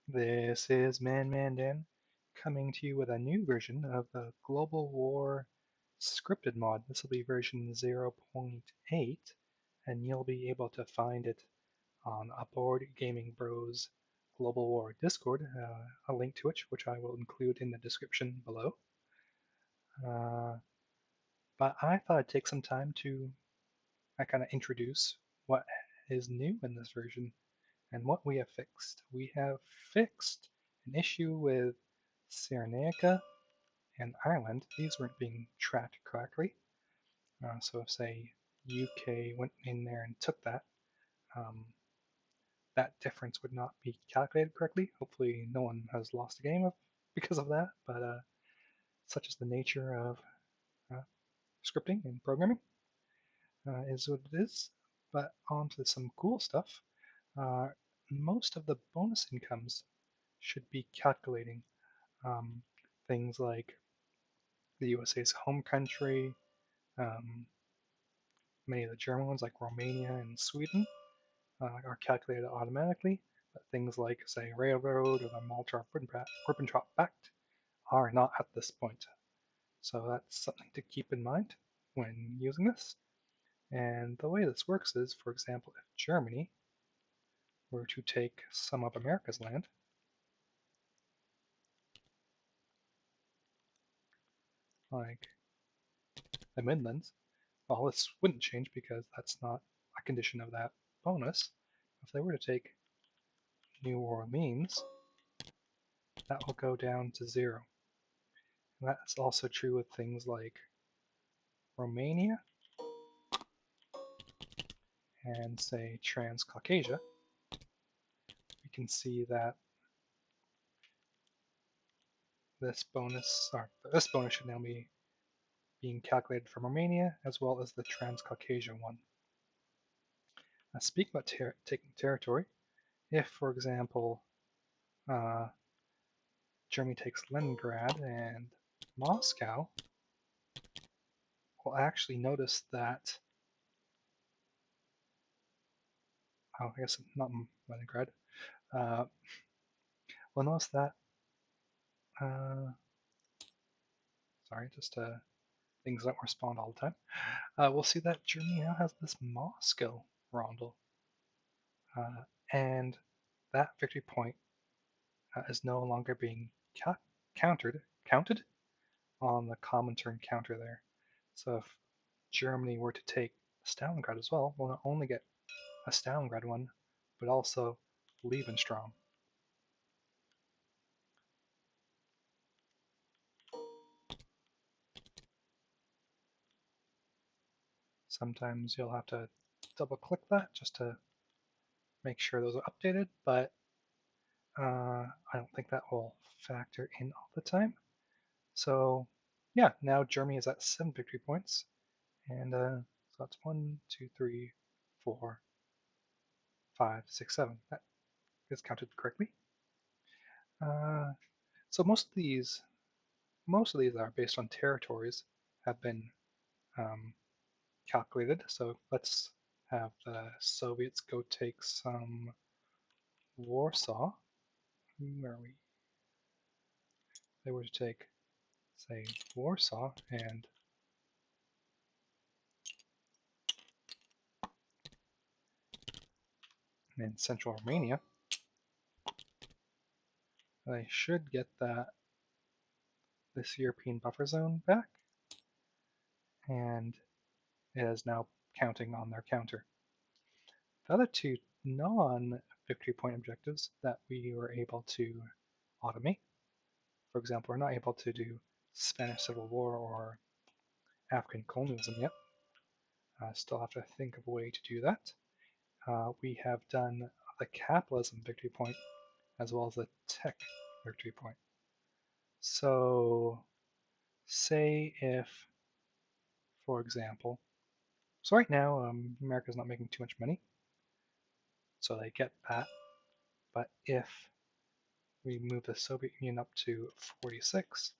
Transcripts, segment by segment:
This is Dan coming to you with a new version of the Global War scripted mod. This will be version 0.8, and you'll be able to find it on Upboard Gaming Bros Global War Discord, a link to which I will include in the description below. But I thought I'd take some time to kind of introduce what is new in this version and what we have fixed. We have fixed an issue with Cyrenaica and Ireland. These weren't being tracked correctly. So if, say, UK went in there and took that, um, that difference would not be calculated correctly. Hopefully no one has lost a game because of that, but such is the nature of uh, scripting and programming, is what it is. But on to some cool stuff. Uh, most of the bonus incomes should be calculating um, things like the USA's home country, um, many of the German ones like Romania and Sweden are calculated automatically, but things like, say, Railroad or the Molotov-Ribbentrop Pact are not at this point. So that's something to keep in mind when using this. And the way this works is, for example, if Germany were to take some of America's land, like the Midlands, well, this wouldn't change because that's not a condition of that bonus. If they were to take New Orleans, that will go down to 0. And that's also true with things like Romania and, say, Transcaucasia. We can see that this bonus should now be being calculated from Romania as well as the Transcaucasia one. Now, speaking about taking territory, if, for example, uh, Germany takes Leningrad and Moscow, we'll actually notice that, oh, I guess not Leningrad, we'll notice that, sorry, just things don't respond all the time. We'll see that Germany now has this Moscow Rondel, and that victory point is no longer being counted on the common turn counter there. So if Germany were to take Stalingrad as well, we'll not only get a Stalingrad one, but also Lebensraum. Sometimes you'll have to double click that just to make sure those are updated, but I don't think that will factor in all the time. So yeah, now Germany is at 7 victory points, and so that's 1, 2, 3, 4, 5, 6, 7. That is counted correctly. So most of these are based on territories have been calculated. So let's have the Soviets go take some Warsaw. Where are we? They were to take, say, Warsaw and in central Romania. They should get this European buffer zone back, and it is now counting on their counter. The other two non-victory point objectives that we were able to automate, for example, we're not able to do Spanish Civil War or African colonialism yet. Still have to think of a way to do that. We have done the capitalism victory point as well as the tech victory point. So say if, for example, so right now America's not making too much money, so they get that. But if we move the Soviet Union up to 46,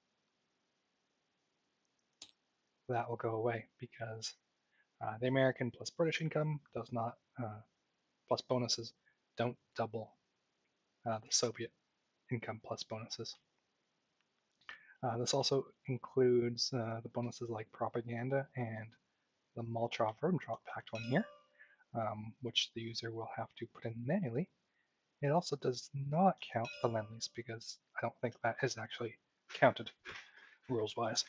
that will go away because the American plus British income does not, plus bonuses, don't double the Soviet. income plus bonuses. This also includes the bonuses like propaganda and the Molotov Ribbentrop Pact one here, which the user will have to put in manually. It also does not count the Lend Lease because I don't think that is actually counted rules-wise.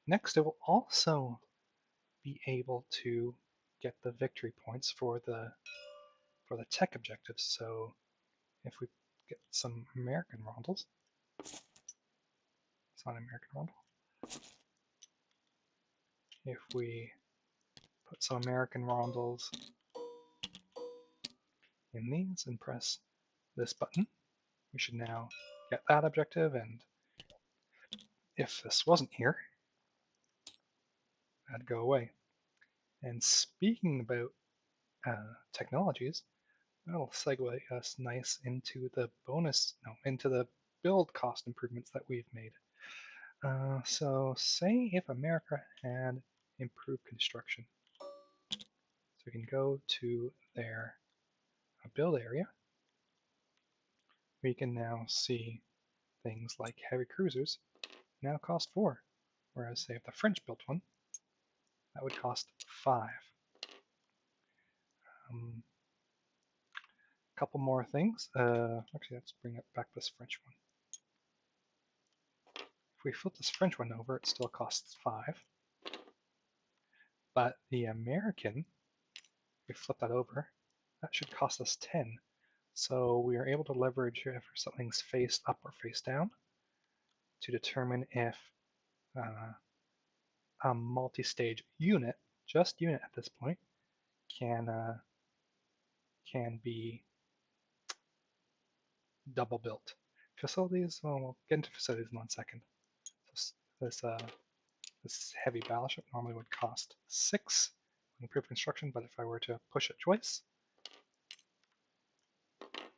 Next, it will also be able to get the victory points for the tech objectives. So if we get some American rondels, it's not an American rondel. If we put some American rondels in these and press this button, we should now get that objective, and if this wasn't here, that'd go away. And speaking about technologies, that'll segue us nice into the into the build cost improvements that we've made. So say if America had improved construction. So we can go to their build area. We can now see things like heavy cruisers now cost 4, whereas say if the French built one, that would cost 5. A couple more things. Actually, let's bring it back this French one. If we flip this French one over, it still costs 5. But the American, if we flip that over, that should cost us 10. So we are able to leverage if something's face up or face down to determine if a multi-stage unit, just unit at this point, can be double built. Facilities, well, we'll get into facilities in 1 second. This heavy battleship normally would cost 6 on improved construction, but if I were to push it twice,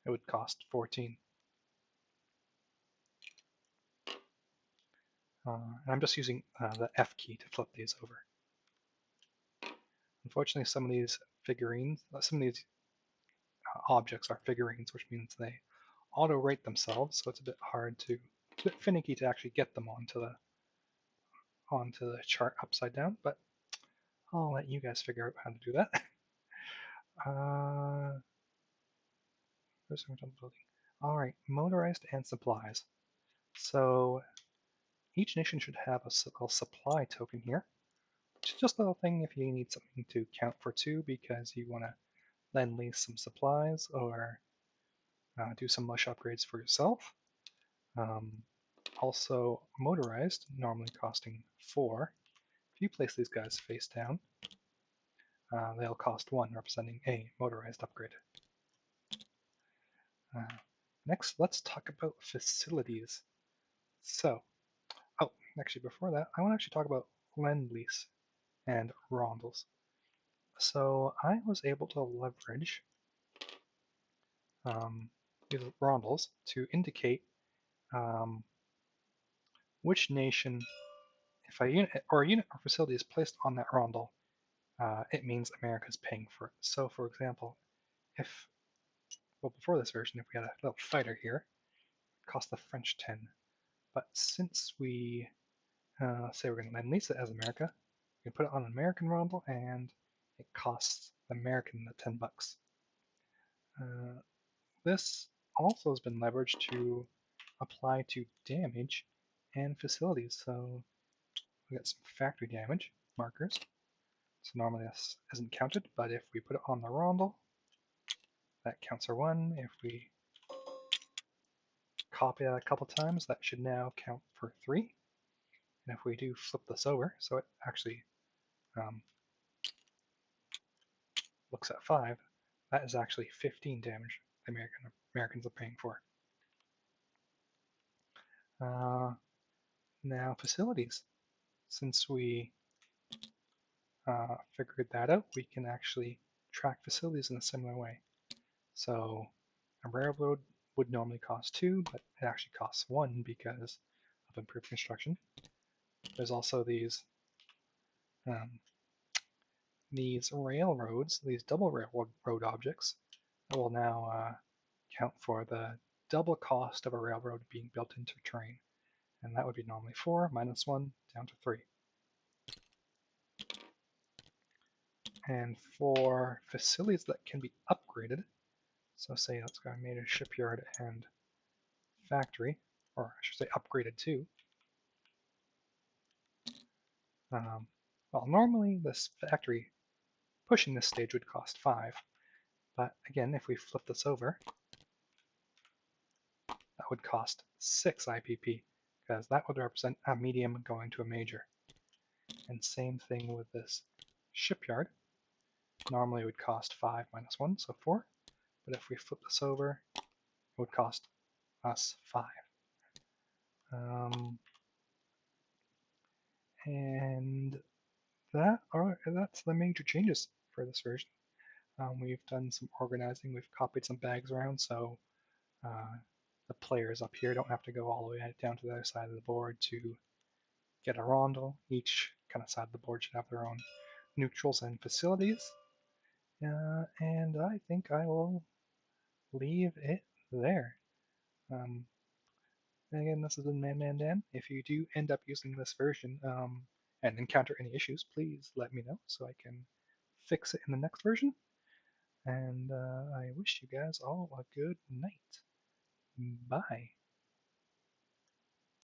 it would cost 14. And I'm just using the F key to flip these over. Unfortunately, some of these figurines, some of these objects are figurines, which means they auto-rate themselves, so it's a bit finicky to actually get them onto the chart upside down, but I'll let you guys figure out how to do that. All right, motorized and supplies. So each nation should have a supply token here, which is just a little thing if you need something to count for 2 because you want to then lease some supplies or do some mush upgrades for yourself. Also motorized, normally costing 4. If you place these guys face down, they'll cost 1, representing a motorized upgrade. Next, let's talk about facilities. So, actually before that, I want to actually talk about Lend Lease and rondels. So I was able to leverage these rondels to indicate which nation, if a unit or facility is placed on that rondel, it means America is paying for it. So for example, before this version, if we had a little fighter here, it cost the French 10. But since we say we're going to Lend Lease it as America, we can put it on an American rondel and it costs the American the 10 bucks. This also has been leveraged to apply to damage and facilities. So we got some factory damage markers. So normally this isn't counted, but if we put it on the rondel, that counts for 1. If we copy that a couple times, that should now count for 3. And if we do flip this over, so it actually looks at 5, that is actually 15 damage the Americans are paying for. Now facilities. Since we figured that out, we can actually track facilities in a similar way. So a railroad would normally cost 2, but it actually costs 1 because of improved construction. There's also these railroads, these double railroad objects that will now account for the double cost of a railroad being built into terrain. And that would be normally 4 minus 1 down to 3. And for facilities that can be upgraded, so say let's go made a shipyard and factory, or I should say upgraded too. Well, normally this factory pushing this stage would cost 5, but again, if we flip this over, that would cost 6 IPP, because that would represent a medium going to a major. And same thing with this shipyard. Normally it would cost 5 minus 1, so 4, but if we flip this over, it would cost us 5. And that's the major changes for this version. We've done some organizing. We've copied some bags around, so the players up here don't have to go all the way down to the other side of the board to get a rondel. Each kind of side of the board should have their own neutrals and facilities. And I think I will leave it there. Again, this has been Man Dan. If you do end up using this version and encounter any issues, please let me know so I can fix it in the next version. And I wish you guys all a good night. Bye.